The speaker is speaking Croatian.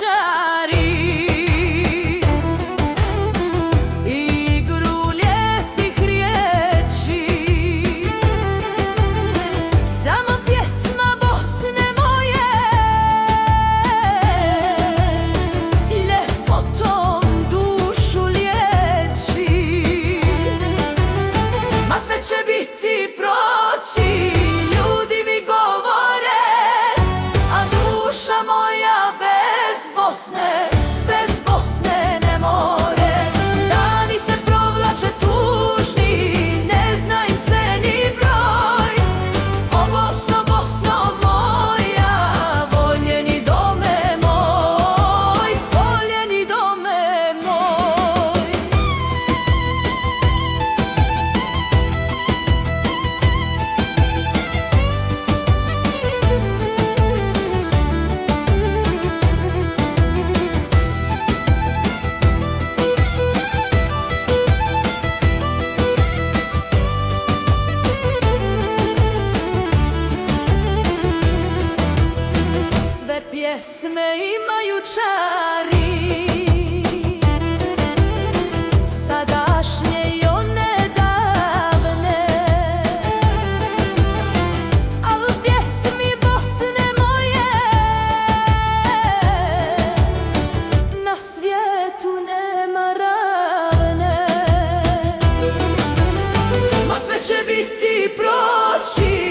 čari. Igru lijepih riječi, samo pjesma Bosne moje ljepotom dušu liječi. Ma sve će biti proći, ljudi mi govore, a duša moja bez Bosne, bez Bosne ne more. Dani se provlače tužni, ne zna im se ni broj. O Bosno, Bosno moja, voljeni dome moj, voljeni dome moj. Sve pjesme imaju čari, sadašnje i one davne, al pjesmi Bosne moje na svijetu nema ravne. Ma sve će biti proći,